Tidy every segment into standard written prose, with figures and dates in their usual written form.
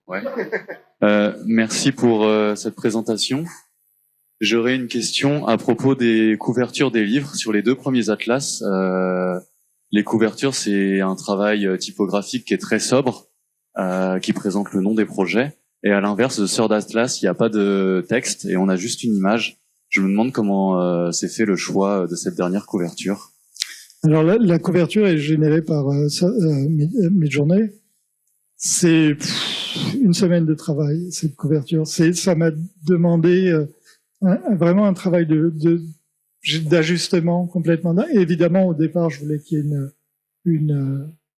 Ouais. Merci pour cette présentation. J'aurais une question à propos des couvertures des livres sur les 2 premiers atlas. Les couvertures, c'est un travail typographique qui est très sobre, qui présente le nom des projets. Et à l'inverse, de Sœur d'Atlas, il n'y a pas de texte et on a juste une image. Je me demande comment s'est fait le choix de cette dernière couverture. Alors la couverture est générée par Midjourney. C'est une semaine de travail, cette couverture. Ça m'a demandé vraiment un travail d'ajustement complètement. Et évidemment, au départ, je voulais qu'il y ait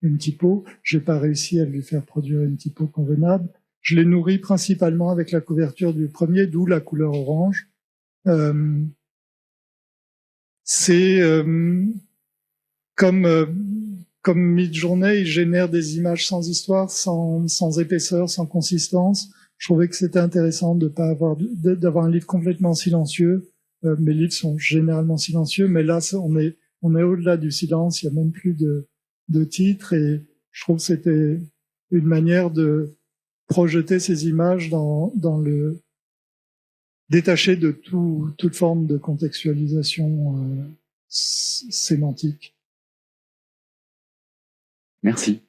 une typo. J'ai pas réussi à lui faire produire une typo convenable. Je l'ai nourri principalement avec la couverture du premier, d'où la couleur orange. C'est comme Midjourney, il génère des images sans histoire, sans épaisseur, sans consistance. Je trouvais que c'était intéressant de pas d'avoir un livre complètement silencieux. Mes livres sont généralement silencieux, mais là, on est au-delà du silence. Il y a même plus de titres, et je trouve que c'était une manière de projeter ces images dans le détaché de toute forme de contextualisation sémantique. Merci.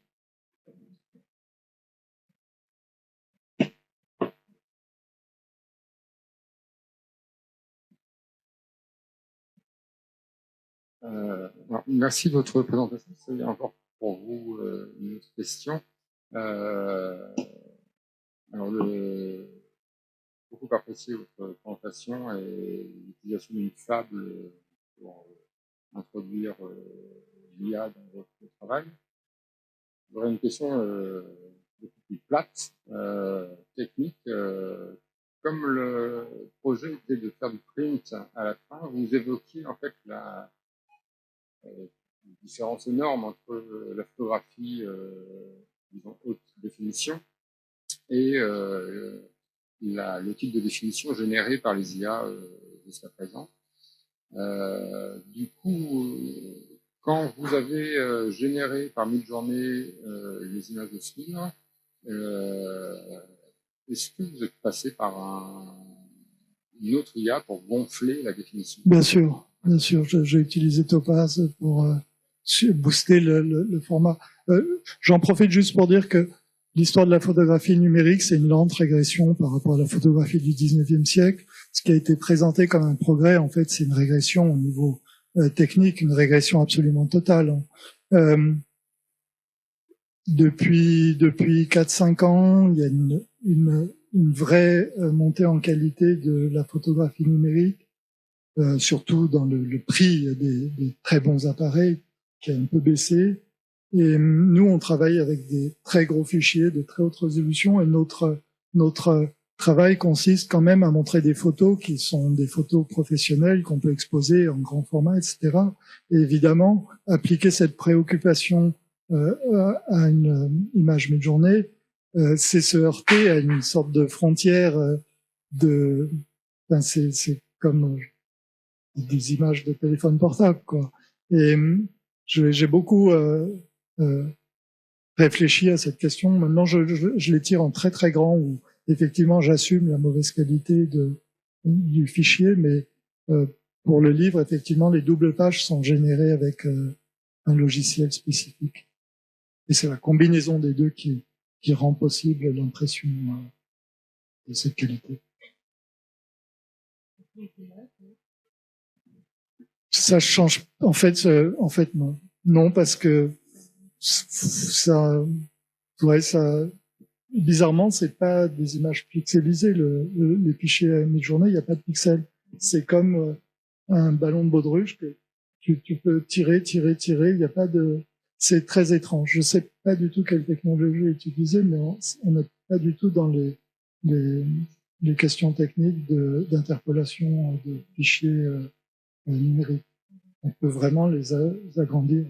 Merci de votre présentation. C'est encore pour vous une autre question. Alors, beaucoup apprécié votre présentation et l'utilisation d'une fable pour introduire l'IA dans votre travail. J'aurais une question beaucoup plus plate, technique. Comme le projet était de faire du print à la fin, vous évoquiez en fait la différence énorme entre la photographie disons, haute définition et le type de définition généré par les IA jusqu'à présent. Du coup, quand vous avez généré par Midjourney les images de ce livre, est-ce que vous êtes passé par une autre IA pour gonfler la définition? Bien sûr. J'ai utilisé Topaz pour booster le format. J'en profite juste pour dire que l'histoire de la photographie numérique, c'est une lente régression par rapport à la photographie du 19e siècle. Ce qui a été présenté comme un progrès, en fait, c'est une régression au niveau technique, une régression absolument totale. Depuis 4-5 ans, il y a une vraie montée en qualité de la photographie numérique, surtout dans le prix des très bons appareils qui a un peu baissé. Et nous, on travaille avec des très gros fichiers de très haute résolution, et notre travail consiste quand même à montrer des photos qui sont des photos professionnelles qu'on peut exposer en grand format, etc. Et évidemment, appliquer cette préoccupation à une image Midjourney, c'est se heurter à une sorte de frontière c'est comme des images de téléphone portable, quoi. Et j'ai beaucoup réfléchi à cette question. Maintenant, je les tire en très très grand, où effectivement j'assume la mauvaise qualité du fichier, mais pour le livre, effectivement, les doubles pages sont générées avec un logiciel spécifique. Et c'est la combinaison des deux qui rend possible l'impression de cette qualité. Ça change, en fait non. Non, parce que ça, bizarrement, c'est pas des images pixelisées. Les fichiers Midjourney, il n'y a pas de pixels. C'est comme un ballon de baudruche que tu peux tirer. Il n'y a pas de. C'est très étrange. Je sais pas du tout quelle technologie est utilisée, mais on n'est pas du tout dans les questions techniques d'interpolation de fichiers numériques. On peut vraiment les agrandir.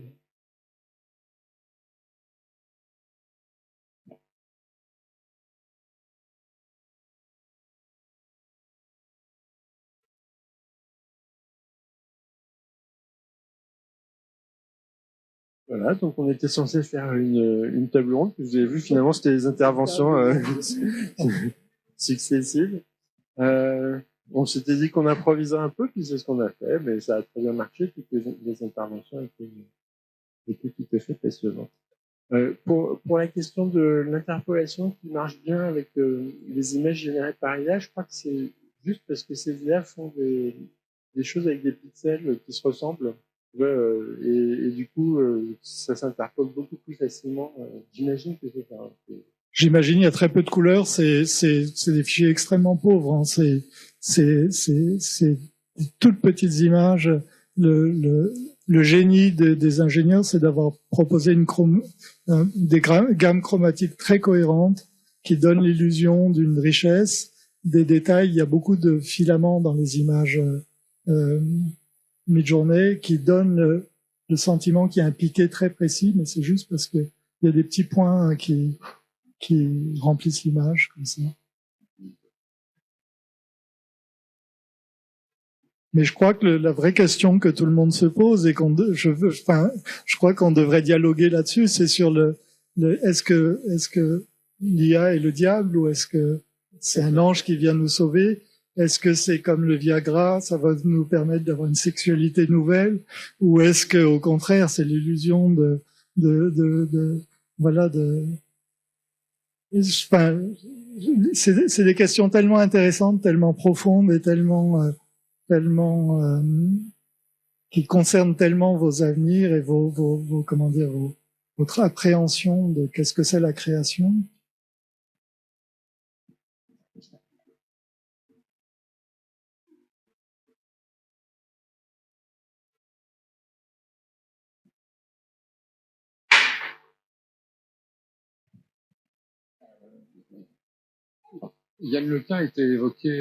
Voilà, donc on était censé faire une table ronde, puis vous avez vu finalement c'était des interventions successives. On s'était dit qu'on improvisait un peu, puis c'est ce qu'on a fait, mais ça a très bien marché, toutes les interventions étaient tout à fait passionnantes. Pour la question de l'interpolation qui marche bien avec les images générées par IA, je crois que c'est juste parce que ces IA font des choses avec des pixels qui se ressemblent. Et du coup, ça s'interpole beaucoup plus facilement. J'imagine que c'est ça. J'imagine, il y a très peu de couleurs, c'est des fichiers extrêmement pauvres, hein. C'est des toutes petites images. Le génie des ingénieurs, c'est d'avoir proposé des gammes chromatiques très cohérentes qui donnent l'illusion d'une richesse, des détails. Il y a beaucoup de filaments dans les images mid-journée qui donnent le sentiment qu'il y a un piqué très précis, mais c'est juste parce que il y a des petits points qui remplissent l'image comme ça. Mais je crois que la vraie question que tout le monde se pose et je crois qu'on devrait dialoguer là-dessus, c'est sur est-ce que l'IA est le diable ou est-ce que c'est un ange qui vient nous sauver? Est-ce que c'est comme le Viagra, ça va nous permettre d'avoir une sexualité nouvelle, ou est-ce que au contraire c'est l'illusion c'est des questions tellement intéressantes, tellement profondes et tellement qui concernent tellement vos avenirs et votre appréhension de qu'est-ce que c'est la création. Yann Lequin a été évoqué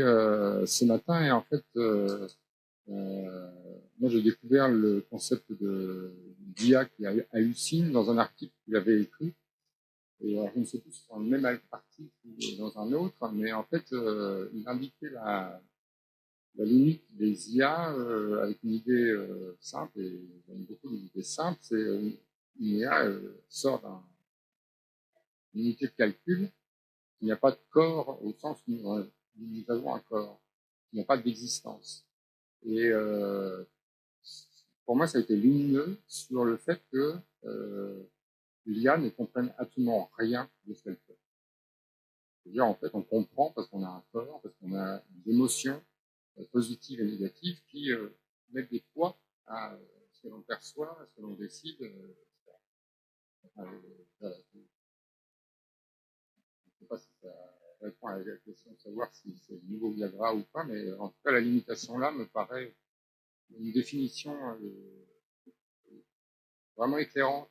ce matin et en fait, moi j'ai découvert le concept d'IA qui hallucine dans un article qu'il avait écrit. Et je ne sais plus si c'est dans le même article ou dans un autre, mais en fait, il indiquait la limite des IA avec une idée simple, et j'aime beaucoup l'idée simple, c'est une IA sort d'une unité de calcul. Il n'y a pas de corps au sens où nous avons un corps. Il n'y a pas d'existence. Et pour moi, ça a été lumineux sur le fait que l'IA ne comprenne absolument rien de ce qu'elle fait. C'est-à-dire, en fait, on comprend parce qu'on a un corps, parce qu'on a des émotions positives et négatives qui mettent des poids à ce que l'on perçoit, à ce que l'on décide. Voilà. Je ne sais pas si ça répond à la question de savoir si c'est le nouveau Viagra ou pas, mais en tout cas, la limitation-là me paraît une définition vraiment éclairante,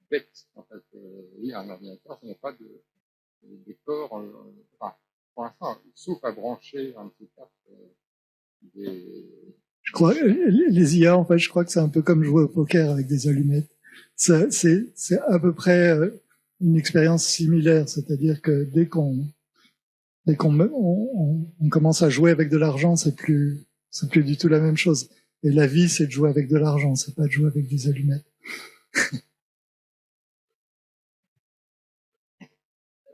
bête. En fait, oui, un ordinateur, ce n'est pas de corps, enfin, pour l'instant, sauf à brancher un petit peu Je crois, les IA, en fait, je crois que c'est un peu comme jouer au poker avec des allumettes. C'est à peu près une expérience similaire, c'est-à-dire que dès qu'on commence à jouer avec de l'argent, c'est plus du tout la même chose. Et la vie, c'est de jouer avec de l'argent, c'est pas de jouer avec des allumettes.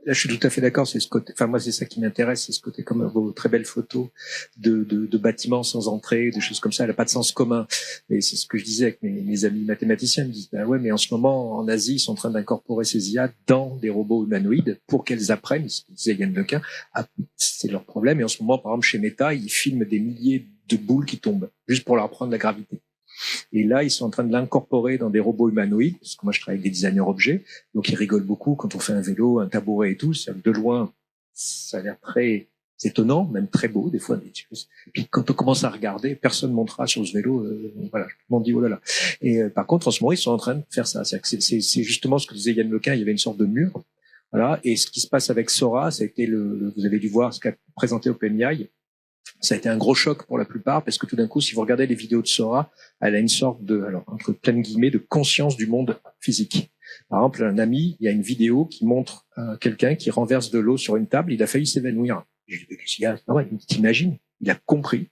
Là, je suis tout à fait d'accord. C'est ce côté. Enfin, moi, c'est ça qui m'intéresse, c'est ce côté comme vos très belles photos de bâtiments sans entrée, des choses comme ça. Elle n'a pas de sens commun. Mais c'est ce que je disais avec mes amis mathématiciens. Ils me disent, ouais, mais en ce moment, en Asie, ils sont en train d'incorporer ces IA dans des robots humanoïdes pour qu'elles apprennent. Ce que disait Yann Lequin, c'est leur problème. Et en ce moment, par exemple, chez Meta, ils filment des milliers de boules qui tombent juste pour leur apprendre la gravité. Et là, ils sont en train de l'incorporer dans des robots humanoïdes, parce que moi, je travaille avec des designers objets, donc ils rigolent beaucoup quand on fait un vélo, un tabouret et tout. De loin, ça a l'air très étonnant, même très beau, des fois. Et puis quand on commence à regarder, personne ne montera sur ce vélo. Voilà, tout le monde dit oh là là. Et par contre, en ce moment, ils sont en train de faire ça. C'est justement ce que disait Yann Lequin. Il y avait une sorte de mur. Voilà. Et ce qui se passe avec Sora, ça a été vous avez dû voir ce qu'a présenté OpenAI. Ça a été un gros choc pour la plupart, parce que tout d'un coup, si vous regardez les vidéos de Sora, elle a une sorte entre plein de guillemets, de conscience du monde physique. Par exemple, un ami, il y a une vidéo qui montre quelqu'un qui renverse de l'eau sur une table, il a failli s'évanouir. Je lui dis, t'imagines, il a compris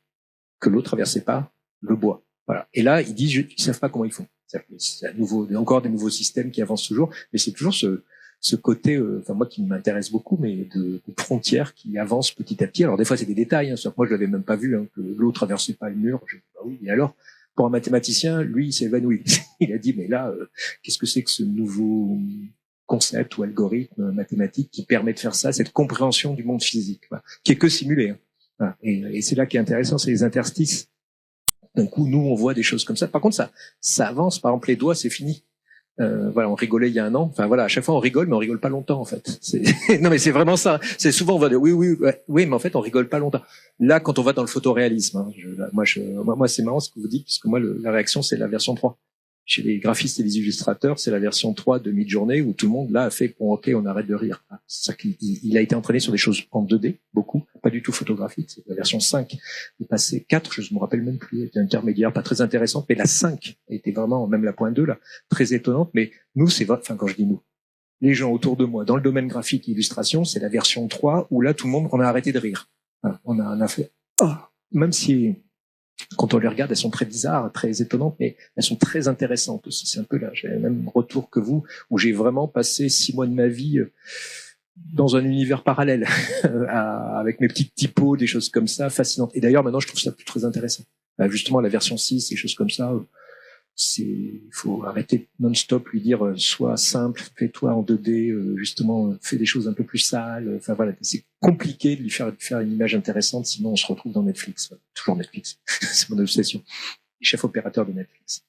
que l'eau traversait pas le bois. Voilà. Et là, ils disent, ils savent pas comment ils font. C'est encore des nouveaux systèmes qui avancent toujours, mais c'est toujours ce côté, enfin moi qui m'intéresse beaucoup, mais de frontières qui avancent petit à petit. Alors des fois c'est des détails, hein, moi je l'avais même pas vu, hein, que l'eau traversait pas le mur. Je dis, bah oui, et alors pour un mathématicien, lui il s'est évanoui. Il a dit mais là, qu'est-ce que c'est que ce nouveau concept ou algorithme mathématique qui permet de faire ça, cette compréhension du monde physique, voilà, qui est que simulé. Hein. Voilà. Et c'est là qui est intéressant, c'est les interstices. D'un coup, nous on voit des choses comme ça. Par contre, ça avance. Par exemple, les doigts, c'est fini. Voilà, on rigolait il y a un an. Enfin voilà, à chaque fois on rigole, mais on rigole pas longtemps en fait. Non mais c'est vraiment ça. C'est souvent on va dire oui, mais en fait on rigole pas longtemps. Là, quand on va dans le photoréalisme, hein, moi c'est marrant ce que vous dites, puisque moi la réaction c'est la version 3. Chez les graphistes et les illustrateurs, c'est la version 3 de Midjourney où tout le monde là a fait bon, ok, on arrête de rire. C'est ça qu'il a été entraîné sur des choses en 2D, beaucoup, pas du tout photographique. C'est la version 5 est passée 4, je me rappelle même plus, était intermédiaire, pas très intéressante, mais la 5 était vraiment, même la point 2 là, très étonnante. Mais nous, enfin quand je dis nous, les gens autour de moi dans le domaine graphique et illustration, c'est la version 3 où là tout le monde on a arrêté de rire. Voilà, on a fait même si quand on les regarde, elles sont très bizarres, très étonnantes, mais elles sont très intéressantes aussi. C'est un peu là, j'ai le même retour que vous, où j'ai vraiment passé 6 mois de ma vie dans un univers parallèle, avec mes petites typos, des choses comme ça, fascinantes. Et d'ailleurs, maintenant, je trouve ça plus très intéressant. Justement, la version 6, des choses comme ça, il faut arrêter non-stop, lui dire sois simple, fais-toi en 2D, justement, fais des choses un peu plus sales. Enfin voilà, c'est compliqué de lui faire une image intéressante, sinon on se retrouve dans Netflix. Voilà. Toujours Netflix, c'est mon obsession. Chef opérateur de Netflix.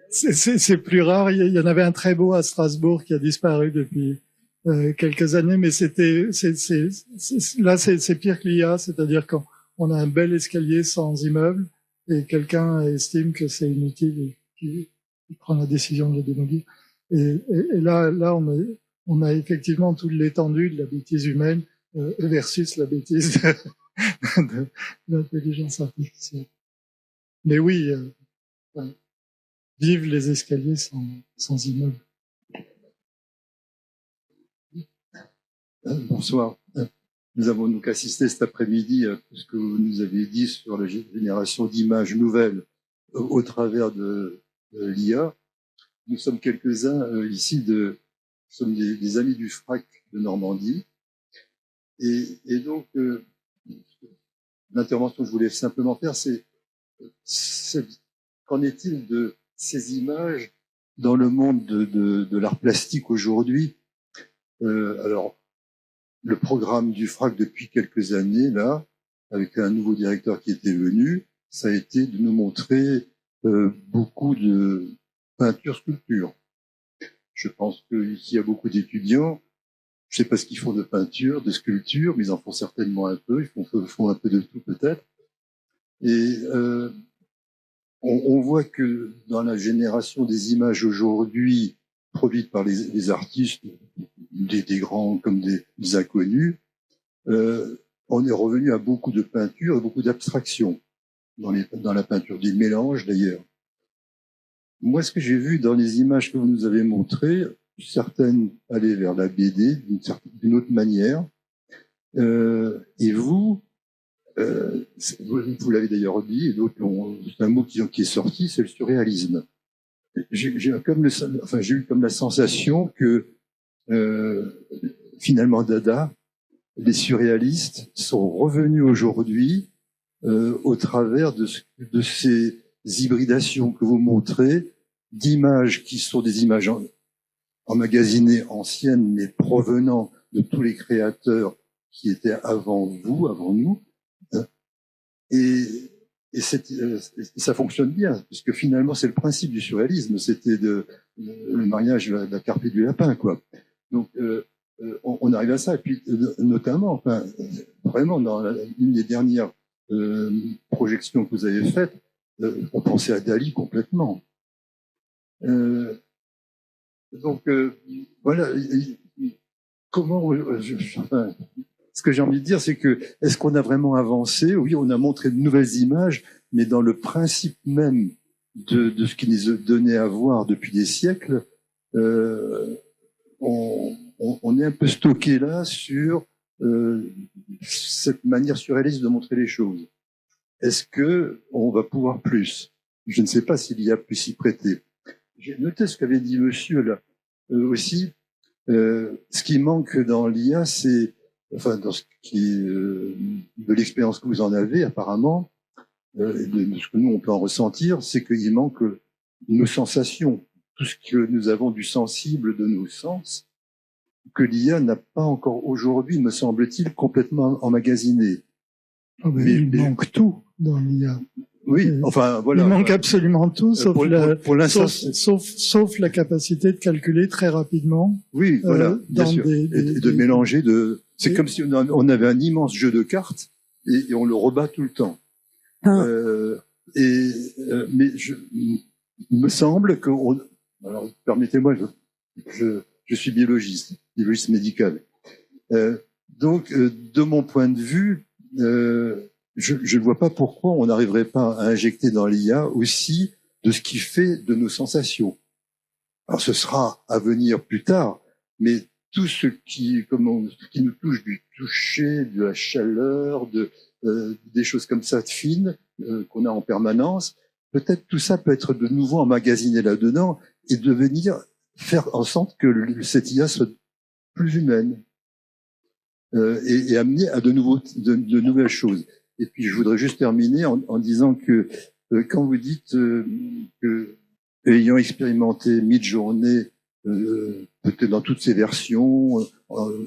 C'est plus rare. Il y en avait un très beau à Strasbourg qui a disparu depuis quelques années, mais là c'est pire que l'IA, c'est-à-dire quand on a un bel escalier sans immeuble et quelqu'un estime que c'est inutile et qui prend la décision de le démolir. Et là on a effectivement toute l'étendue de la bêtise humaine versus la bêtise de l'intelligence artificielle. Mais oui, vive les escaliers sans immeuble. Bonsoir. Nous avons donc assisté cet après-midi à tout ce que vous nous avez dit sur la génération d'images nouvelles au travers de l'IA. Nous sommes quelques-uns ici, nous sommes des amis du FRAC de Normandie. Et donc, l'intervention que je voulais simplement faire, c'est qu'en est-il de ces images dans le monde de l'art plastique aujourd'hui? Alors, le programme du FRAC depuis quelques années, là, avec un nouveau directeur qui était venu, ça a été de nous montrer beaucoup de peinture-sculpture. Je pense qu'ici, il y a beaucoup d'étudiants. Je ne sais pas ce qu'ils font de peinture, de sculpture, mais ils en font certainement un peu. Ils font un peu de tout peut-être. Et on voit que dans la génération des images aujourd'hui produites par les artistes, des grands comme des inconnus, on est revenu à beaucoup de peinture et beaucoup d'abstraction dans la peinture, des mélanges d'ailleurs. Moi, ce que j'ai vu dans les images que vous nous avez montrées, certaines allaient vers la BD d'une autre manière, et vous l'avez d'ailleurs dit, et d'autres c'est un mot qui est sorti, c'est le surréalisme. J'ai eu comme la sensation que finalement Dada, les surréalistes sont revenus aujourd'hui au travers de ces hybridations que vous montrez d'images qui sont des images emmagasinées anciennes, mais provenant de tous les créateurs qui étaient avant vous, avant nous. Et ça fonctionne bien, puisque finalement, c'est le principe du surréalisme, c'était le mariage de la carpe et du lapin, quoi. Donc, on arrive à ça, et puis notamment, enfin, vraiment, dans une des dernières projections que vous avez faites, on pensait à Dali complètement. Donc, voilà, comment, enfin, ce que j'ai envie de dire, c'est que, est-ce qu'on a vraiment avancé? Oui, on a montré de nouvelles images, mais dans le principe même de ce qui nous est donné à voir depuis des siècles, on est un peu stocké là sur cette manière surréaliste de montrer les choses. Est-ce que on va pouvoir plus? Je ne sais pas s'il y a pu s'y prêter. J'ai noté ce qu'avait dit monsieur là aussi. Ce qui manque dans l'IA, c'est, enfin, dans ce qui de l'expérience que vous en avez apparemment, de ce que nous on peut en ressentir, c'est qu'il manque nos sensations, tout ce que nous avons du sensible de nos sens, que l'IA n'a pas encore aujourd'hui, me semble-t-il, complètement emmagasiné. Oh ben, il manque tout dans l'IA. Oui, enfin voilà. Il manque absolument tout, sauf, pour l'instant, sauf la capacité de calculer très rapidement. Oui, voilà, bien sûr. Et de mélanger c'est comme si on avait un immense jeu de cartes et on le rebat tout le temps. Mais il me semble que alors permettez-moi, je suis biologiste médical. Donc, de mon point de vue, je ne vois pas pourquoi on n'arriverait pas à injecter dans l'IA aussi de ce qui fait de nos sensations. Alors, ce sera à venir plus tard, mais tout ce qui nous touche, du toucher, de la chaleur, des choses comme ça de fines qu'on a en permanence, peut-être tout ça peut être de nouveau emmagasiné là-dedans et devenir faire en sorte que cette IA soit plus humaine et amener à de nouvelles choses. Et puis je voudrais juste terminer en disant que quand vous dites que ayant expérimenté Midjourney, peut-être dans toutes ses versions,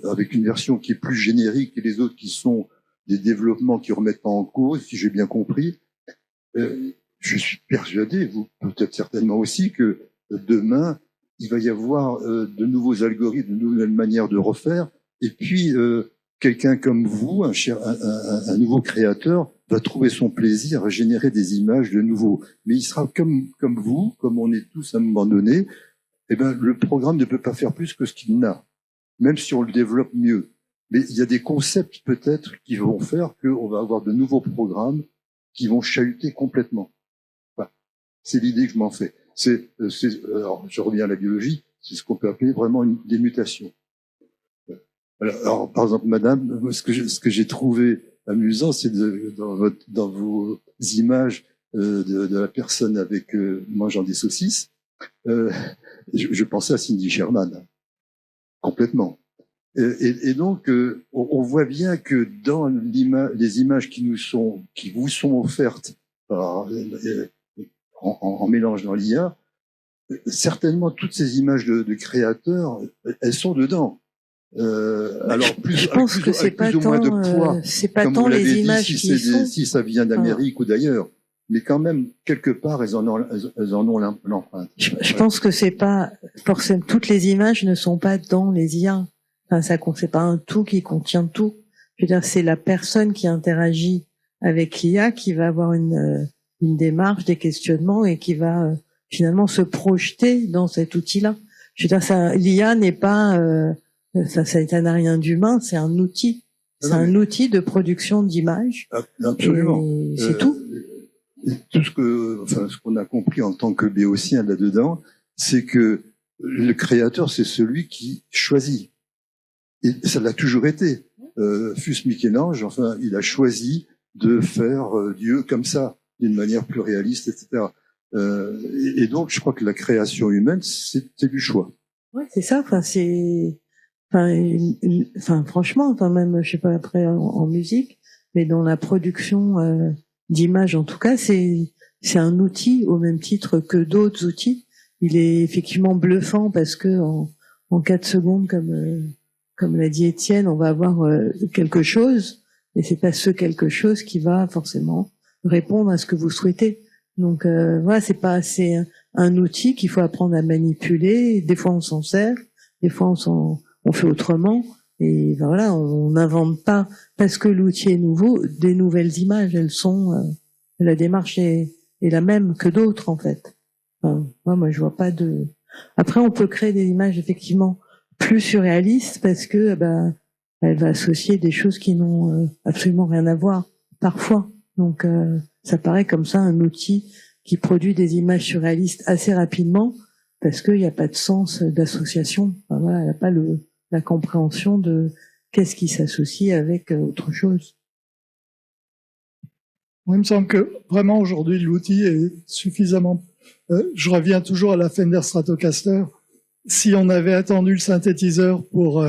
avec une version qui est plus générique et les autres qui sont des développements qui remettent pas en cause, si j'ai bien compris, je suis persuadé, vous peut-être certainement aussi, que demain, il va y avoir de nouveaux algorithmes, de nouvelles manières de refaire, et puis quelqu'un comme vous, un nouveau créateur, va trouver son plaisir à générer des images de nouveau. Mais il sera comme vous, comme on est tous à un moment donné, eh ben, le programme ne peut pas faire plus que ce qu'il n'a, même si on le développe mieux. Mais il y a des concepts peut-être qui vont faire qu'on va avoir de nouveaux programmes qui vont chahuter complètement. Enfin, c'est l'idée que je m'en fais. Alors, je reviens à la biologie, c'est ce qu'on peut appeler vraiment des mutations. Alors, par exemple, madame, ce que j'ai trouvé amusant, c'est dans vos images de la personne avec mangeant des saucisses, je pensais à Cindy Sherman, complètement. Et donc, on voit bien que dans les images qui vous sont offertes en mélange dans l'IA, certainement toutes ces images de créateurs, elles sont dedans. Alors je pense que c'est pas plus ou moins de poids, c'est pas comme tant vous l'avez les dit, images si ça vient d'Amérique ou d'ailleurs, mais quand même quelque part elles en ont l'empreinte. Je pense que c'est pas forcément toutes les images ne sont pas dans les IA. Enfin, c'est pas un tout qui contient tout. Je veux dire, c'est la personne qui interagit avec l'IA qui va avoir une démarche, des questionnements et qui va finalement se projeter dans cet outil-là. Je veux dire, l'IA n'est pas ça n'a rien d'humain, c'est un outil. C'est un outil de production d'images. Absolument. C'est tout. Tout ce qu'on a compris en tant que béotien là-dedans, c'est que le créateur, c'est celui qui choisit. Et ça l'a toujours été. Fût-ce Michel-Ange, enfin, il a choisi de faire Dieu comme ça, d'une manière plus réaliste, etc. Et donc, je crois que la création humaine, c'est du choix. Ouais, c'est ça. Enfin, franchement, même, je sais pas après en musique, mais dans la production d'images, en tout cas, c'est un outil au même titre que d'autres outils. il est effectivement bluffant parce que en 4 secondes, comme l'a dit Étienne, on va avoir quelque chose, et c'est pas ce quelque chose qui va forcément répondre à ce que vous souhaitez. Donc voilà, c'est un outil qu'il faut apprendre à manipuler. Des fois on s'en sert, des fois on fait autrement. Et ben voilà, on n'invente pas parce que l'outil est nouveau des nouvelles images. Elles sont la démarche est la même que d'autres en fait. Enfin, moi je vois pas de. Après on peut créer des images effectivement plus surréalistes parce que elle va associer des choses qui n'ont absolument rien à voir parfois. Donc ça paraît comme ça un outil qui produit des images surréalistes assez rapidement parce qu'il n'y a pas de sens d'association. Enfin, voilà, elle n'a pas la compréhension de qu'est-ce qui s'associe avec autre chose. Moi, il me semble que vraiment aujourd'hui l'outil est suffisamment. Je reviens toujours à la Fender Stratocaster. Si on avait attendu le synthétiseur pour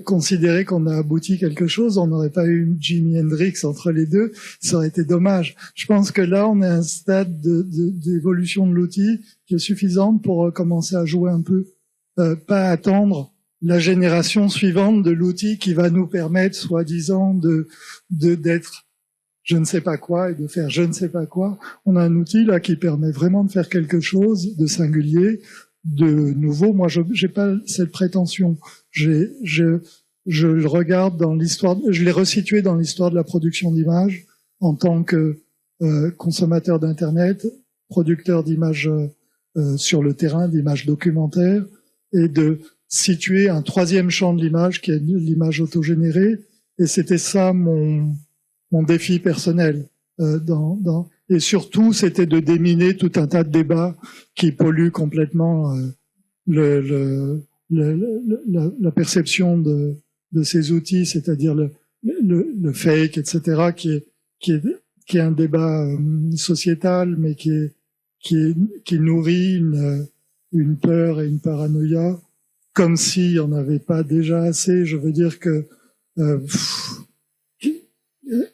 considérer qu'on a abouti quelque chose, on n'aurait pas eu Jimi Hendrix entre les deux, ça aurait été dommage. Je pense que là, on est à un stade d'évolution de l'outil qui est suffisante pour commencer à jouer un peu, pas attendre la génération suivante de l'outil qui va nous permettre, soi-disant, d'être je ne sais pas quoi et de faire je ne sais pas quoi. On a un outil là qui permet vraiment de faire quelque chose de singulier, de nouveau. Moi, j'ai pas cette prétention. Je le regarde dans l'histoire, je l'ai resitué dans l'histoire de la production d'images en tant que consommateur d'internet, producteur d'images sur le terrain, d'images documentaires, et de situer un troisième champ de l'image qui est l'image autogénérée. Et c'était ça mon défi personnel. Et surtout, c'était de déminer tout un tas de débats qui polluent complètement la perception de ces outils, c'est-à-dire le fake, etc., qui est un débat sociétal, mais qui nourrit une peur et une paranoïa, comme s'il n'y en avait pas déjà assez. Je veux dire que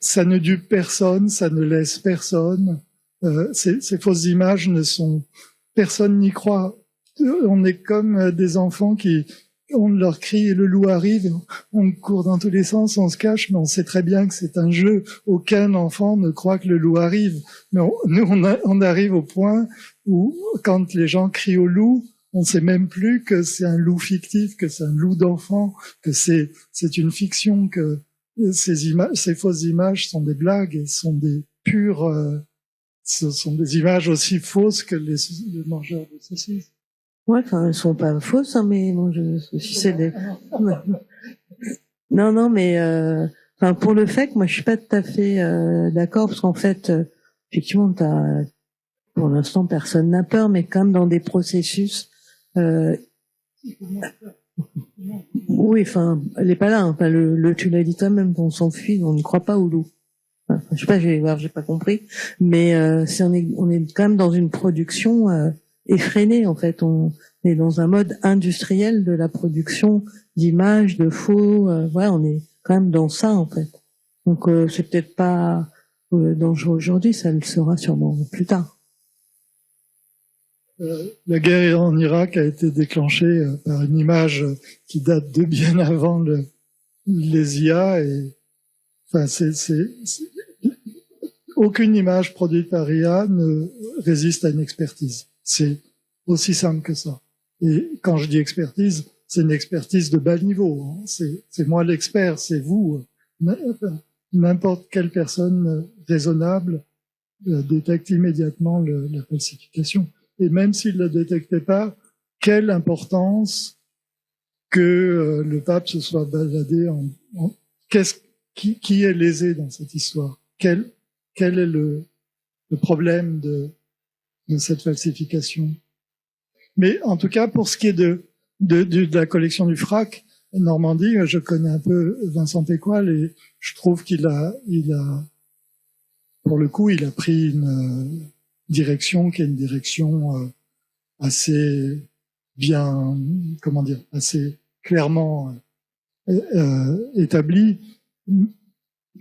ça ne dupe personne, ça ne laisse personne. Ces fausses images personne n'y croit. On est comme des enfants on leur crie le loup arrive, on court dans tous les sens, on se cache, mais on sait très bien que c'est un jeu. Aucun enfant ne croit que le loup arrive. Mais nous, on arrive au point où, quand les gens crient au loup, on ne sait même plus que c'est un loup fictif, que c'est un loup d'enfant, que c'est une fiction, que ces fausses images sont des blagues et sont des pures, ce sont des images aussi fausses que les mangeurs de saucisses. Ouais, enfin, elles sont pas fausses, hein, mais bon, c'est des. Non, mais enfin, pour le fait que moi, je suis pas tout à fait d'accord, parce qu'en fait, effectivement, pour l'instant, personne n'a peur, mais quand même dans des processus. Oui, enfin, elle est pas là. Enfin, tu l'as dit toi-même, on s'enfuit, on ne croit pas au loup. Enfin, je sais pas, j'ai pas compris, mais on est quand même dans une production effrénée en fait. On est dans un mode industriel de la production d'images, de faux. Voilà, on est quand même dans ça en fait. Donc c'est peut-être pas dangereux aujourd'hui, ça le sera sûrement plus tard. La guerre en Irak a été déclenchée par une image qui date de bien avant les IA et enfin aucune image produite par IA ne résiste à une expertise. C'est aussi simple que ça. Et quand je dis expertise, c'est une expertise de bas niveau. Hein. C'est moi l'expert, c'est vous. N'importe quelle personne raisonnable détecte immédiatement la falsification. Et même s'il ne le détectait pas, quelle importance que le pape se soit baladé qui est lésé dans cette histoire? Quel est le problème de cette falsification? Mais en tout cas, pour ce qui est de la collection du FRAC, Normandie, je connais un peu Vincent Pécoil et je trouve qu'il a, pour le coup, il a pris une direction qui est une direction assez bien, comment dire, assez clairement établie.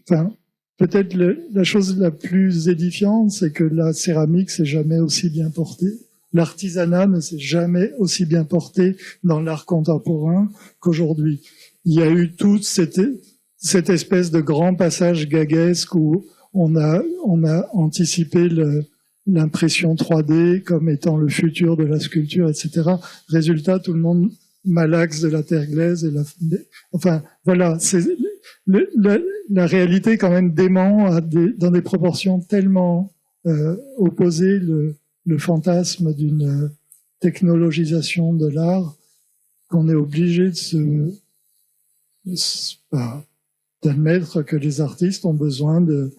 Enfin, peut-être la chose la plus édifiante, c'est que la céramique s'est jamais aussi bien portée l'artisanat ne s'est jamais aussi bien porté dans l'art contemporain qu'aujourd'hui. Il y a eu toute cette espèce de grand passage gaguesque où on a anticipé l'impression 3D comme étant le futur de la sculpture, etc. Résultat, tout le monde malaxe de la terre glaise enfin voilà, c'est la réalité quand même dément dans des proportions tellement opposées le fantasme d'une technologisation de l'art qu'on est obligé d'admettre que les artistes ont besoin de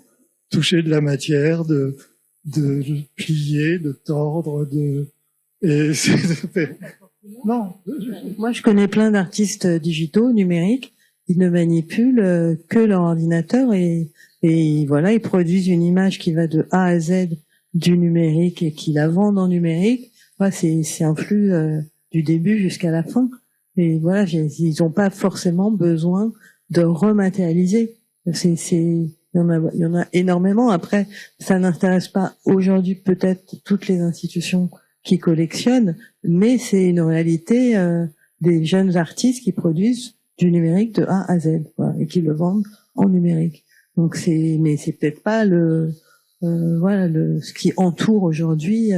toucher de la matière, de plier, de tordre, non. Moi, je connais plein d'artistes digitaux, numériques. Ils ne manipulent que leur ordinateur et voilà, ils produisent une image qui va de A à Z du numérique et qui la vendent en numérique. Ouais, c'est un flux du début jusqu'à la fin. Et voilà, ils n'ont pas forcément besoin de rematérialiser. Il y en a énormément. Après, ça n'intéresse pas aujourd'hui peut-être toutes les institutions qui collectionnent, mais c'est une réalité des jeunes artistes qui produisent du numérique de A à Z, voilà, et qui le vendent en numérique. Donc mais c'est peut-être pas ce qui entoure aujourd'hui.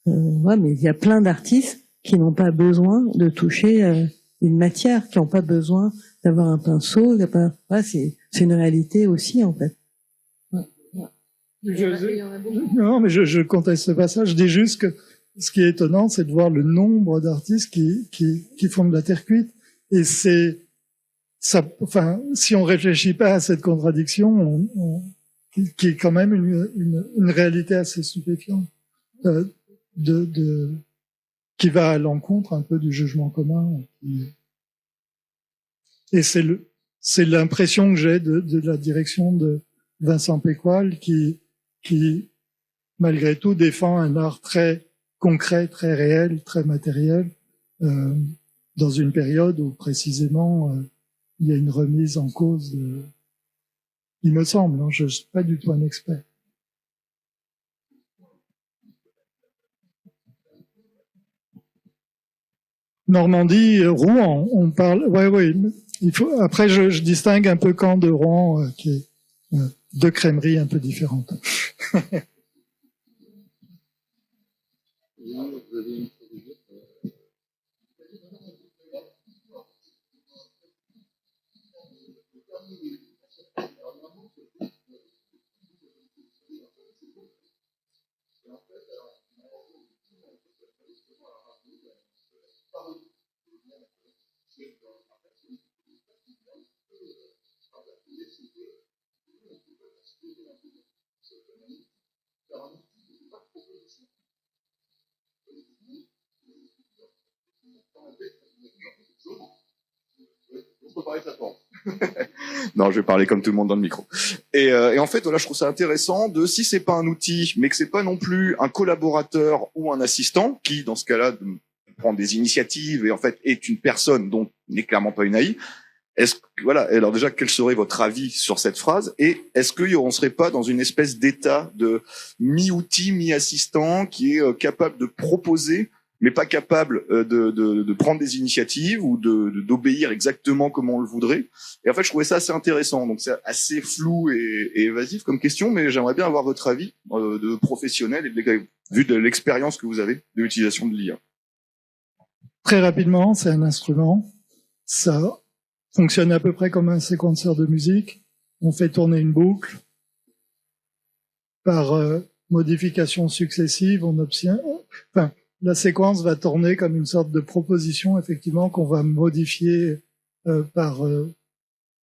Ouais, mais il y a plein d'artistes qui n'ont pas besoin de toucher une matière, qui n'ont pas besoin d'avoir un pinceau. C'est une réalité aussi en fait. Non, mais je conteste pas ça. Je dis juste que ce qui est étonnant, c'est de voir le nombre d'artistes qui font de la terre cuite. Et c'est ça. Enfin, si on réfléchit pas à cette contradiction, qui est quand même une réalité assez stupéfiante, qui va à l'encontre un peu du jugement commun. Et c'est l'impression que j'ai de la direction de Vincent Pécoile qui malgré tout défend un art très concret, très réel, très matériel, dans une période où précisément il y a une remise en cause il me semble, hein, je suis pas du tout un expert. Normandie, Rouen, on parle. Ouais. Il faut. Après, je distingue un peu Caen de Rouen, qui est deux crèmeries un peu différentes. Non, je vais parler comme tout le monde dans le micro. Et en fait, voilà, je trouve ça intéressant si c'est pas un outil, mais que c'est pas non plus un collaborateur ou un assistant qui, dans ce cas-là, prend des initiatives et en fait est une personne dont n'est clairement pas une AI. Voilà. Alors déjà, quel serait votre avis sur cette phrase? Et est-ce qu'on serait pas dans une espèce d'état de mi-outil, mi-assistant qui est capable de proposer, mais pas capable de prendre des initiatives ou d'obéir exactement comme on le voudrait. Et en fait, je trouvais ça assez intéressant. Donc, c'est assez flou et évasif comme question, mais j'aimerais bien avoir votre avis de professionnel et vu de l'expérience que vous avez de l'utilisation de l'IA. Très rapidement, c'est un instrument. Ça fonctionne à peu près comme un séquenceur de musique. On fait tourner une boucle. Par modifications successives, on obtient... Enfin, la séquence va tourner comme une sorte de proposition, effectivement, qu'on va modifier par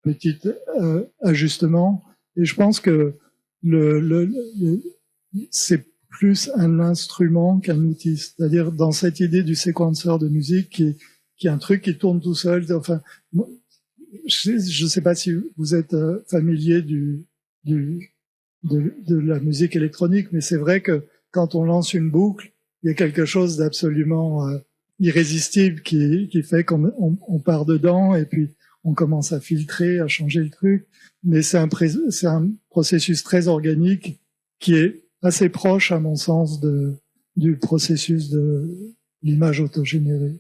petits ajustements. Et je pense que c'est plus un instrument qu'un outil. C'est-à-dire, dans cette idée du séquenceur de musique, qui est un truc qui tourne tout seul. Enfin, je ne sais pas si vous êtes familier de la musique électronique, mais c'est vrai que quand on lance une boucle, il y a quelque chose d'absolument irrésistible qui fait qu'on part dedans et puis on commence à filtrer, à changer le truc. Mais c'est un processus très organique qui est assez proche, à mon sens, de du processus de l'image autogénérée.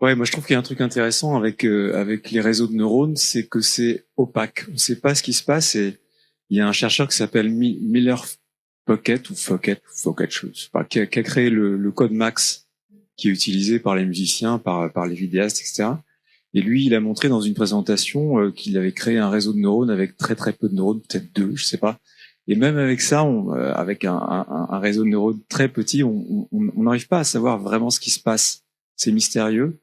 Ouais, moi je trouve qu'il y a un truc intéressant avec avec les réseaux de neurones, c'est que c'est opaque. On ne sait pas ce qui se passe et il y a un chercheur qui s'appelle Miller Pocket ou Focket, je sais pas, qui a créé le code Max qui est utilisé par les musiciens, par les vidéastes, etc. Et lui, il a montré dans une présentation qu'il avait créé un réseau de neurones avec très très peu de neurones, peut-être 2, je sais pas. Et même avec ça, avec un réseau de neurones très petit, on n'arrive pas à savoir vraiment ce qui se passe. C'est mystérieux.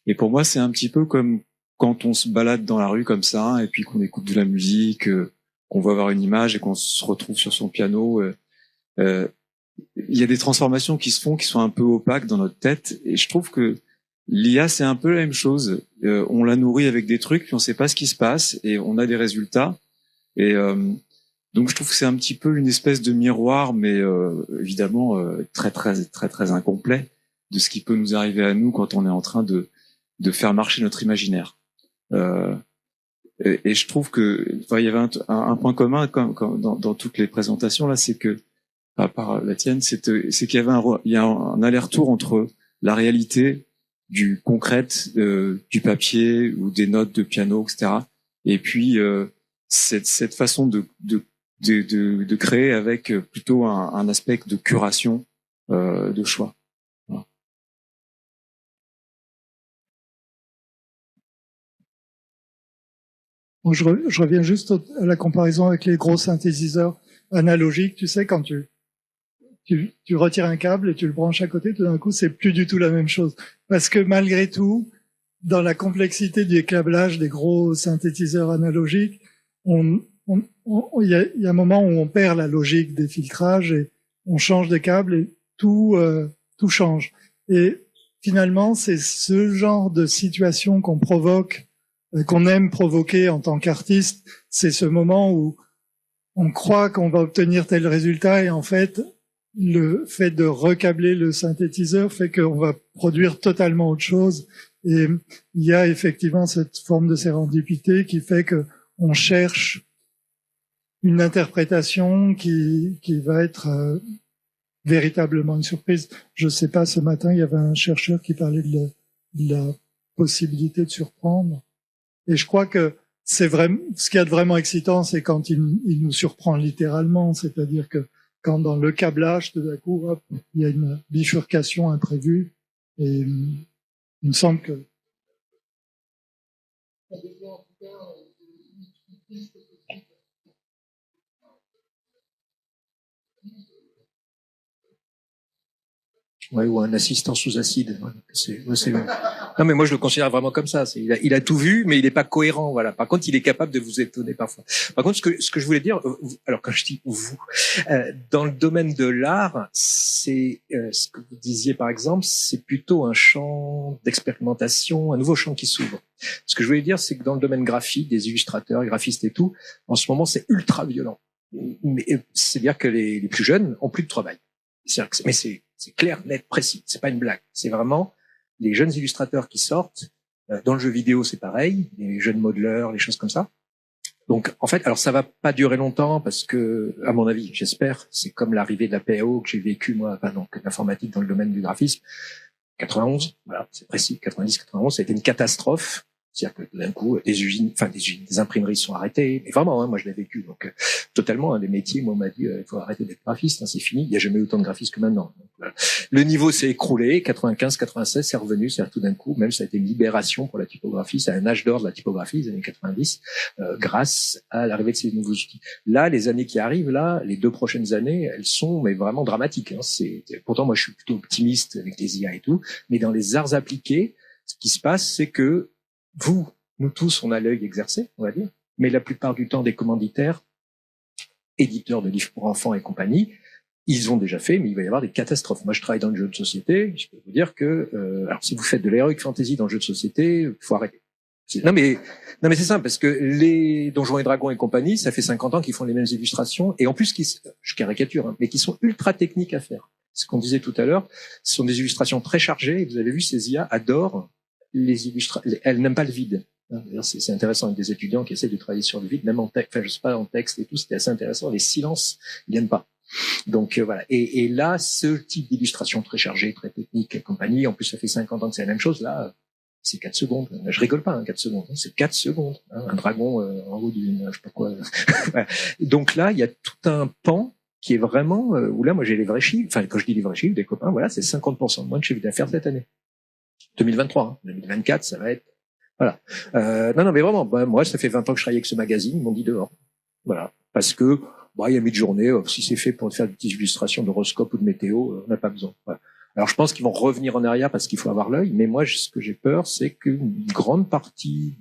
Et pour moi, c'est un petit peu comme quand on se balade dans la rue comme ça, et puis qu'on écoute de la musique, qu'on voit voir une image et qu'on se retrouve sur son piano. Il y a des transformations qui se font, qui sont un peu opaques dans notre tête. Et je trouve que l'IA, c'est un peu la même chose. On la nourrit avec des trucs, puis on sait pas ce qui se passe, et on a des résultats. Et donc, je trouve que c'est un petit peu une espèce de miroir, mais évidemment très incomplet de ce qui peut nous arriver à nous quand on est en train de faire marcher notre imaginaire. Et je trouve que, enfin, il y avait un point commun comme dans toutes les présentations là, c'est que, à part la tienne, c'est qu'il y avait il y a un aller-retour entre la réalité du concret, du papier ou des notes de piano, etc. Et puis cette façon de créer avec plutôt un aspect de curation, de choix. Voilà. Bon, je reviens juste à la comparaison avec les gros synthétiseurs analogiques. Tu sais, quand tu retires un câble et tu le branches à côté, tout d'un coup, c'est plus du tout la même chose. Parce que malgré tout, dans la complexité du câblage des gros synthétiseurs analogiques, il y a un moment où on perd la logique des filtrages et on change de câble et tout change. Et finalement, c'est ce genre de situation qu'on provoque, qu'on aime provoquer en tant qu'artiste. C'est ce moment où on croit qu'on va obtenir tel résultat et en fait, le fait de recabler le synthétiseur fait qu'on va produire totalement autre chose. Et il y a effectivement cette forme de sérendipité qui fait que on cherche une interprétation qui va être véritablement une surprise. Je sais pas, ce matin, il y avait un chercheur qui parlait de la possibilité de surprendre. Et je crois que c'est vraiment, ce qu'il y a de vraiment excitant, c'est quand il nous surprend littéralement. C'est-à-dire que quand dans le câblage, tout d'un coup, hop, il y a une bifurcation imprévue. Et il me semble que Ouais, ou un assistant sous acide. Non, mais moi, je le considère vraiment comme ça. Il a tout vu, mais il n'est pas cohérent. Voilà. Par contre, il est capable de vous étonner parfois. Par contre, ce que je voulais dire, alors quand je dis vous, dans le domaine de l'art, c'est ce que vous disiez par exemple, c'est plutôt un champ d'expérimentation, un nouveau champ qui s'ouvre. Ce que je voulais dire, c'est que dans le domaine graphique, des illustrateurs, graphistes et tout, en ce moment, c'est ultra violent. Mais c'est-à-dire que les plus jeunes ont plus de travail. Mais c'est clair, net, précis. C'est pas une blague. C'est vraiment les jeunes illustrateurs qui sortent. Dans le jeu vidéo, c'est pareil. Les jeunes modeleurs, les choses comme ça. Donc, en fait, alors ça va pas durer longtemps parce que, à mon avis, j'espère, c'est comme l'arrivée de la PAO que j'ai vécu moi, donc l'informatique dans le domaine du graphisme. 91, voilà, c'est précis. 90, 91, ça a été une catastrophe. C'est-à-dire que d'un coup, des imprimeries sont arrêtées. Mais vraiment, moi je l'ai vécu. Donc totalement, les métiers, moi on m'a dit, il faut arrêter d'être graphiste, c'est fini. Il n'y a jamais eu autant de graphistes que maintenant. Donc, voilà. Le niveau s'est écroulé. 95, 96, c'est revenu. C'est-à-dire tout d'un coup, même ça a été une libération pour la typographie. C'est un âge d'or de la typographie, les années 90, grâce à l'arrivée de ces nouveaux outils. Là, les années qui arrivent, là, les 2 prochaines années, elles sont mais vraiment dramatiques. Pourtant, moi je suis plutôt optimiste avec les IA et tout, mais dans les arts appliqués, ce qui se passe, c'est que nous tous, on a l'œil exercé, on va dire, mais la plupart du temps, des commanditaires, éditeurs de livres pour enfants et compagnie, ils ont déjà fait, mais il va y avoir des catastrophes. Moi, je travaille dans le jeu de société, je peux vous dire que, alors si vous faites de l'heroic fantasy dans le jeu de société, il faut arrêter. Non mais c'est simple, parce que les Donjons et Dragons et compagnie, ça fait 50 ans qu'ils font les mêmes illustrations, et en plus, je caricature, hein, mais qui sont ultra techniques à faire. Ce qu'on disait tout à l'heure, ce sont des illustrations très chargées. Et vous avez vu, ces IA adorent les illustrations. Elles n'aiment pas le vide. D'ailleurs, c'est intéressant avec des étudiants qui essaient de travailler sur le vide, même en texte, enfin, je sais pas, en texte et tout, c'était assez intéressant. Les silences, ils n'aiment pas. Donc voilà. Et là, ce type d'illustration très chargée, très technique et compagnie, en plus ça fait 50 ans que c'est la même chose, là, c'est 4 secondes. Je rigole pas, 4 secondes. C'est 4 secondes. Un dragon en haut d'une, je sais pas quoi. Voilà. Donc là, il y a tout un pan qui est vraiment, où là, moi j'ai les vrais chiffres, enfin quand je dis les vrais chiffres, des copains, voilà, c'est 50% de moins de chiffre d'affaires cette année. 2023, hein. 2024, ça va être... Voilà. Non, mais vraiment, moi, ça fait 20 ans que je travaille avec ce magazine, ils m'ont dit dehors. Voilà. Parce que, il y a mi-journée, si c'est fait pour faire des petites illustrations d'horoscope ou de météo, on n'a pas besoin. Voilà. Alors, je pense qu'ils vont revenir en arrière parce qu'il faut avoir l'œil, mais moi, ce que j'ai peur, c'est qu'une grande partie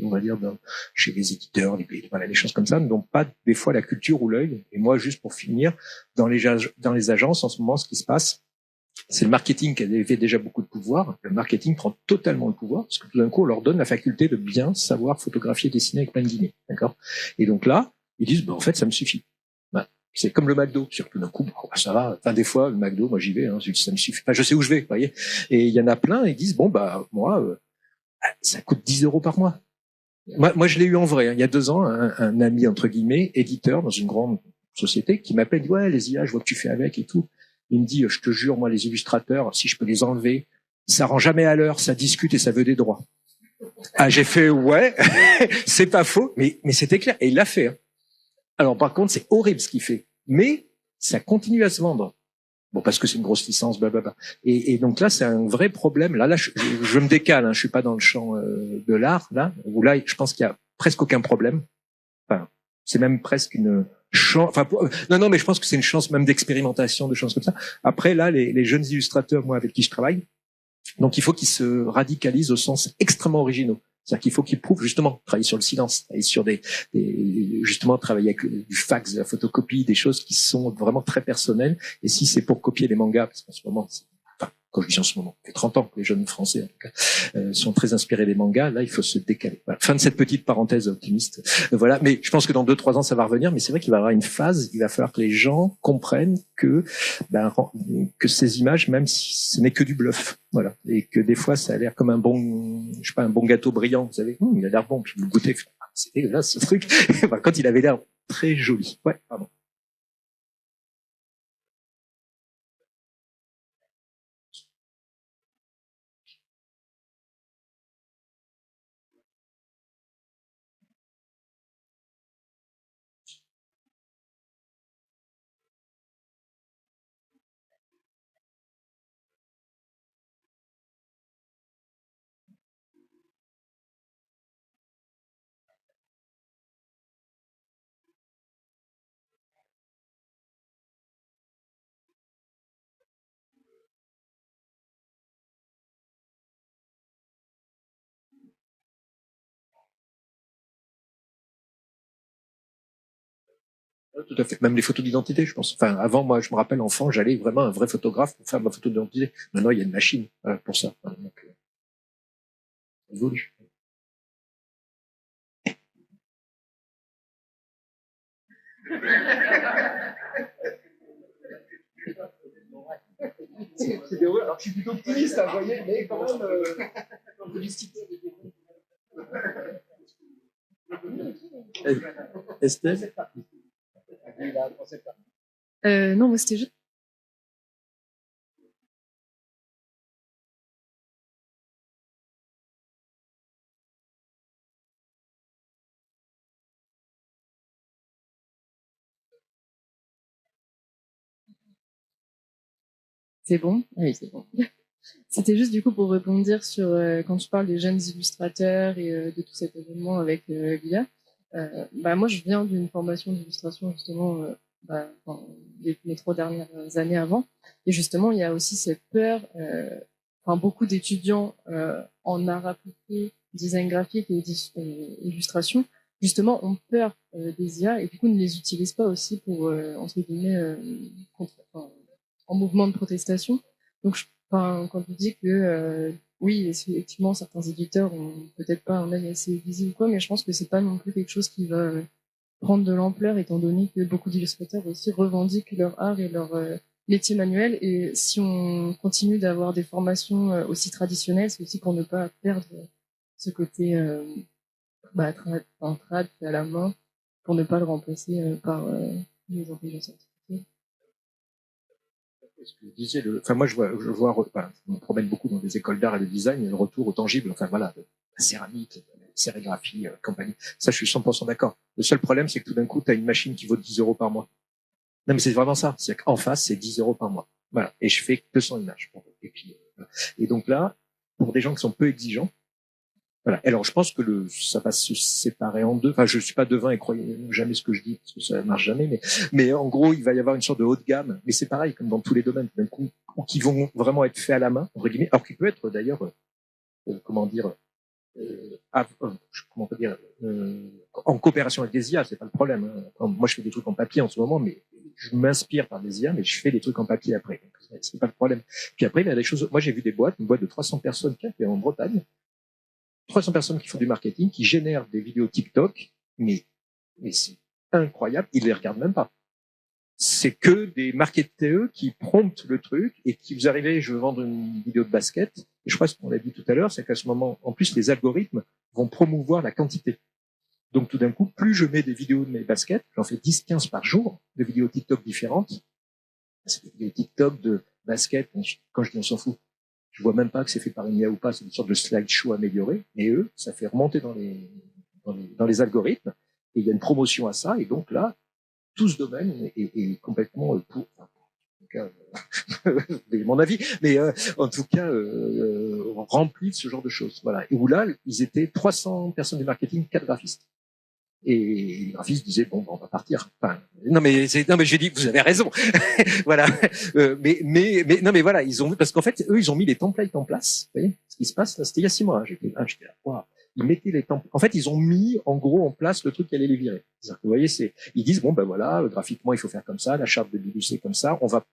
on va dire, chez les éditeurs, les choses comme ça, n'ont pas des fois la culture ou l'œil. Et moi, juste pour finir, dans les agences, en ce moment, ce qui se passe, c'est le marketing qui avait déjà beaucoup de pouvoir. Le marketing prend totalement le pouvoir parce que tout d'un coup, on leur donne la faculté de bien savoir photographier, dessiner avec plein de guillemets. D'accord? Et donc là, ils disent, en fait, ça me suffit. C'est comme le McDo. Surtout d'un coup, ça va. Enfin, des fois, le McDo, moi, j'y vais, ça me suffit. Enfin, je sais où je vais, vous voyez. Et il y en a plein, ils disent, moi, ça coûte 10 € par mois. Moi, je l'ai eu en vrai. Hein. Il y a 2 ans, un ami, entre guillemets, éditeur dans une grande société qui m'appelle, dit, ouais, les IA, je vois que tu fais avec et tout. Il me dit, je te jure, moi, les illustrateurs, si je peux les enlever, ça rend jamais à l'heure, ça discute et ça veut des droits. Ah, j'ai fait, ouais, c'est pas faux, mais c'était clair. Et il l'a fait. Hein. Alors, par contre, c'est horrible ce qu'il fait. Mais ça continue à se vendre. Bon, parce que c'est une grosse licence, blablabla. Et donc là, c'est un vrai problème. Là, je me décale, hein, je suis pas dans le champ de l'art, là, où là, je pense qu'il y a presque aucun problème. Enfin, c'est même presque une chance. Enfin, non, mais je pense que c'est une chance même d'expérimentation, de choses comme ça. Après, là, les jeunes illustrateurs, moi, avec qui je travaille, donc il faut qu'ils se radicalisent au sens extrêmement originaux. C'est-à-dire qu'il faut qu'ils prouvent justement travailler sur le silence, travailler sur justement travailler avec du fax, de la photocopie, des choses qui sont vraiment très personnelles. Et si c'est pour copier les mangas, parce qu'en ce moment, quand je dis en ce moment, ça fait 30 ans que les jeunes français en tout cas sont très inspirés des mangas, là il faut se décaler. Voilà. Fin de cette petite parenthèse optimiste. Voilà, mais je pense que dans 2-3 ans ça va revenir, mais c'est vrai qu'il va y avoir une phase, il va falloir que les gens comprennent que ces images, même si ce n'est que du bluff, voilà, et que des fois ça a l'air comme un bon gâteau brillant, vous savez, il a l'air bon, puis vous le goûtez, c'est dégueulasse ce truc, quand il avait l'air très joli. Ouais, pardon. Tout à fait. Même les photos d'identité, je pense. Enfin, avant, moi, je me rappelle, enfant, j'allais vraiment à un vrai photographe pour faire ma photo d'identité. Maintenant, il y a une machine pour ça. Donc, évolue. C'est des alors je suis plutôt optimiste, vous voyez, mais quand même, Estelle? Non, moi c'était juste. C'est bon? Oui, c'est bon. C'était juste du coup pour rebondir sur quand tu parles des jeunes illustrateurs et de tout cet événement avec l'IA. Moi, je viens d'une formation d'illustration justement mes 3 dernières années avant. Et justement, il y a aussi cette peur. Beaucoup d'étudiants en art appliqué, design graphique et illustration, justement, ont peur des IA et du coup ne les utilisent pas aussi pour entre guillemets en mouvement de protestation. Donc, quand tu dis que oui, effectivement, certains éditeurs ont peut-être pas un œil assez visible ou quoi, mais je pense que c'est pas non plus quelque chose qui va prendre de l'ampleur, étant donné que beaucoup d'illustrateurs aussi revendiquent leur art et leur métiers manuels. Et si on continue d'avoir des formations aussi traditionnelles, c'est aussi pour ne pas perdre ce côté trad fait à la main, pour ne pas le remplacer par les intelligences artificielles. Ce que je disais, enfin moi je vois, enfin, je me promène beaucoup dans des écoles d'art et de design, et le retour au tangible, enfin voilà, la céramique, la sérigraphie, compagnie. Ça, je suis 100% d'accord. Le seul problème, c'est que tout d'un coup, tu as une machine qui vaut 10 euros par mois. Non, mais c'est vraiment ça. C'est qu'en face, c'est 10 euros par mois. Voilà. Et je fais 200 images. Et puis, et donc là, pour des gens qui sont peu exigeants, voilà. Alors, je pense que ça va se séparer en deux. Enfin, je suis pas devin et croyez jamais ce que je dis, parce que ça marche jamais, mais en gros, il va y avoir une sorte de haut de gamme. Mais c'est pareil, comme dans tous les domaines, d'un coup, qui vont vraiment être faits à la main, entre guillemets. Alors, qui peut être d'ailleurs, comment dire, comment on peut dire, en coopération avec des IA, c'est pas le problème. Hein. Moi, je fais des trucs en papier en ce moment, mais je m'inspire par des IA, mais je fais des trucs en papier après. Donc, c'est pas le problème. Puis après, il y a des choses. Moi, j'ai vu des boîtes, une boîte de 300 personnes qui a fait en Bretagne, 300 personnes qui font du marketing, qui génèrent des vidéos TikTok, mais c'est incroyable. Ils les regardent même pas. C'est que des marketeurs qui promptent le truc et qui vous arrivez, je veux vendre une vidéo de basket. Et je crois ce qu'on l'a dit tout à l'heure, c'est qu'à ce moment, en plus, les algorithmes vont promouvoir la quantité. Donc tout d'un coup, plus je mets des vidéos de mes baskets, j'en fais 10, 15 par jour, de vidéos TikTok différentes. C'est des vidéos TikTok de basket. Quand je dis on s'en fout, je vois même pas que c'est fait par une IA ou pas, c'est une sorte de slideshow amélioré. Et eux, ça fait remonter dans les algorithmes. Et il y a une promotion à ça. Et donc là, tout ce domaine est complètement pour. Enfin, en tout cas, mon avis, mais en tout cas rempli de ce genre de choses. Voilà. Et où là, ils étaient 300 personnes du marketing, 4 graphistes. Et les graphistes disaient bon, on va partir. Enfin, non mais j'ai dit vous avez raison. Voilà. Non mais voilà, ils ont parce qu'en fait eux ils ont mis les templates en place. Vous voyez ce qui se passe là, c'était il y a 6 mois. J'étais là, wow. Ils mettaient les templates. En fait ils ont mis en gros en place le truc qui allait les virer. Vous voyez ils disent bon ben voilà graphiquement il faut faire comme ça, la charte de Bilus c'est comme ça, on va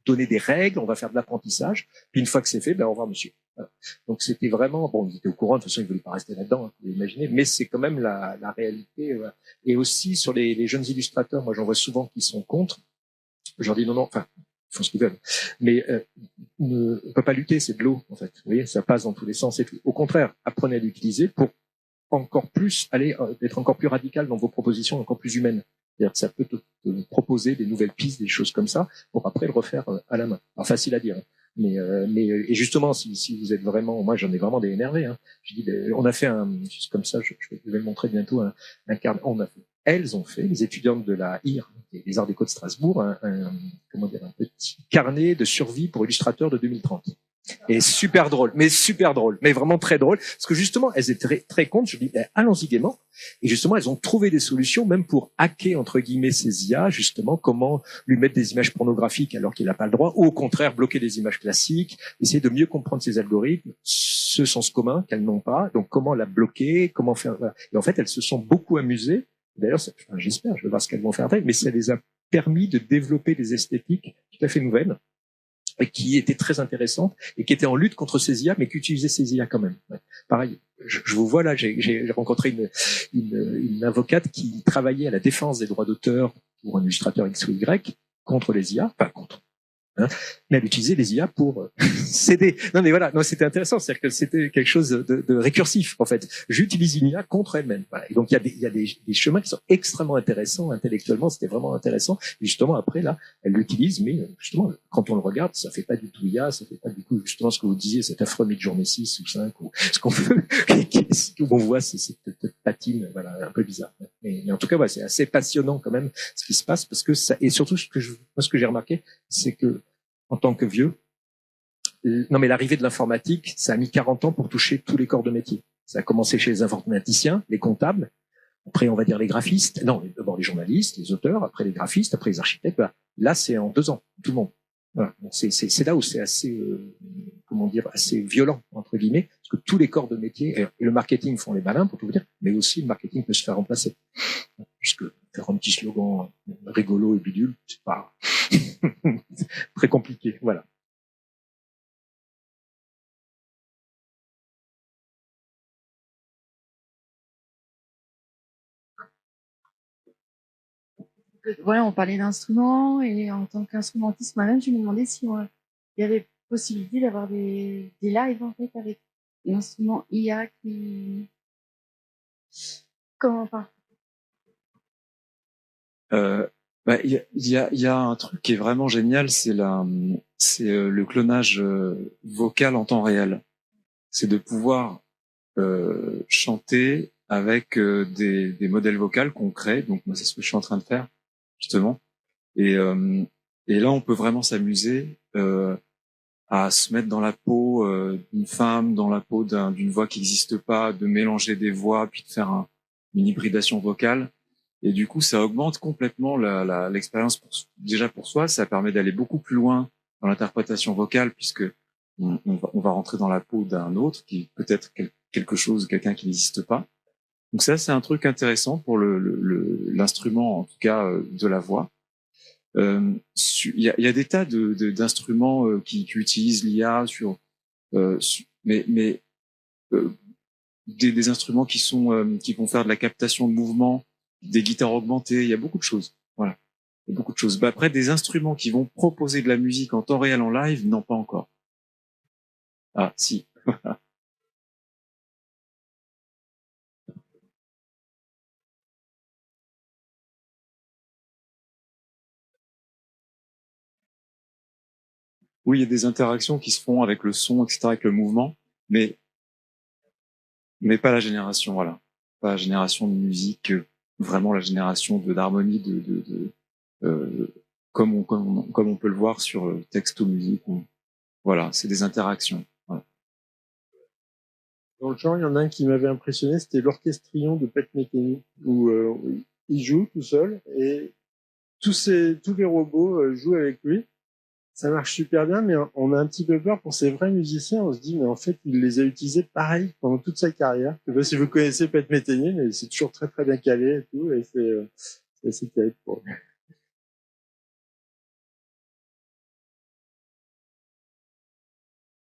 donner des règles, on va faire de l'apprentissage, puis une fois que c'est fait, ben au revoir monsieur. Voilà. Donc c'était vraiment, bon, ils étaient au courant, de toute façon ils voulaient pas rester là-dedans, hein, vous imaginez, mais c'est quand même la réalité. Et aussi sur les jeunes illustrateurs, moi j'en vois souvent qui sont contre, je leur dis non, enfin, ils font ce qu'ils veulent, mais on peut pas lutter, c'est de l'eau en fait, vous voyez, ça passe dans tous les sens et tout. Au contraire, apprenez à l'utiliser pour encore plus aller, être encore plus radical dans vos propositions, encore plus humaines. C'est-à-dire que ça peut te proposer des nouvelles pistes, des choses comme ça, pour après le refaire à la main. Alors facile à dire, hein. Mais et justement, si vous êtes vraiment, moi j'en ai vraiment des énervés. Hein. Je dis, on a fait comme ça, je vais le montrer bientôt, un carnet. Elles ont fait, les étudiantes de la IR, les Arts Déco de Strasbourg, comment dire, un petit carnet de survie pour illustrateurs de 2030. Et super drôle, mais vraiment très drôle, parce que justement, elles étaient très, très contre. Je dis, allons-y gaiement. Et justement, elles ont trouvé des solutions, même pour hacker entre guillemets ces IA, justement, comment lui mettre des images pornographiques alors qu'il n'a pas le droit, ou au contraire bloquer des images classiques, essayer de mieux comprendre ces algorithmes, ce sens commun qu'elles n'ont pas. Donc, comment la bloquer, comment faire. Et en fait, elles se sont beaucoup amusées. D'ailleurs, j'espère, je vais voir ce qu'elles vont faire après, mais ça les a permis de développer des esthétiques tout à fait nouvelles, et qui était très intéressante et qui était en lutte contre ces IA, mais qui utilisait ces IA quand même. Ouais. Pareil, je vous vois là, j'ai rencontré une avocate qui travaillait à la défense des droits d'auteur pour un illustrateur X ou Y contre les IA, enfin contre. Hein, mais elle utilisait les IA pour s'aider. Non mais voilà, non c'était intéressant, c'est-à-dire que c'était quelque chose de récursif en fait. J'utilise une IA contre elle-même. Voilà. Et donc il y a des chemins qui sont extrêmement intéressants intellectuellement, c'était vraiment intéressant. Et justement après là, elle l'utilise, mais justement quand on le regarde, ça fait pas du tout IA, ça fait pas du tout justement ce que vous disiez, cet affreux mid-journée 6 ou 5 ou ce qu'on veut, où on voit cette patine, voilà, un peu bizarre. Mais en tout cas, ouais, c'est assez passionnant quand même ce qui se passe parce que ça et surtout ce que j'ai remarqué, c'est que en tant que vieux, non mais l'arrivée de l'informatique, ça a mis 40 ans pour toucher tous les corps de métier. Ça a commencé chez les informaticiens, les comptables, après on va dire les graphistes, non d'abord les journalistes, les auteurs, après les graphistes, après les architectes. Voilà. Là c'est en 2 ans, tout le monde. Voilà. C'est là où c'est assez, comment dire, assez violent entre guillemets, parce que tous les corps de métier et le marketing font les malins pour tout vous dire, mais aussi le marketing peut se faire remplacer. Puisque faire un petit slogan rigolo et bidule, c'est pas très compliqué. Voilà. voilà, on parlait d'instruments et en tant qu'instrumentiste moi-même, je me demandais si il y avait possibilité d'avoir des lives en fait avec l'instrument IA qui comment enfin Il y a un truc qui est vraiment génial, c'est le clonage vocal en temps réel. C'est de pouvoir chanter avec des modèles vocaux qu'on crée. Donc moi, c'est ce que je suis en train de faire justement. Et là, on peut vraiment s'amuser à se mettre dans la peau d'une femme, dans la peau d'une voix qui n'existe pas, de mélanger des voix, puis de faire une hybridation vocale. Et du coup, ça augmente complètement l'expérience déjà pour soi. Ça permet d'aller beaucoup plus loin dans l'interprétation vocale, puisque on va rentrer dans la peau d'un autre qui peut-être quelque chose, quelqu'un qui n'existe pas. Donc ça, c'est un truc intéressant pour l'instrument, en tout cas, de la voix. Il y a des tas d'instruments qui utilisent l'IA mais des instruments qui vont faire de la captation de mouvement, des guitares augmentées. Il y a beaucoup de choses. Voilà, il y a beaucoup de choses. Après, des instruments qui vont proposer de la musique en temps réel en live, non, pas encore. Ah, si. Oui, il y a des interactions qui se font avec le son, etc., avec le mouvement, mais pas la génération, voilà. Pas la génération de musique, vraiment la génération d'harmonie, comme on peut le voir sur texto musique. Voilà, c'est des interactions. Voilà. Dans le genre, il y en a un qui m'avait impressionné, c'était l'orchestrion de Pat Metheny, où il joue tout seul et tous les robots jouent avec lui. Ça marche super bien, mais on a un petit peu peur pour ces vrais musiciens. On se dit, mais en fait, il les a utilisés pareil pendant toute sa carrière. Je sais pas si vous connaissez Pat Metheny, mais c'est toujours très très bien calé et tout, et c'est assez terrible pour eux.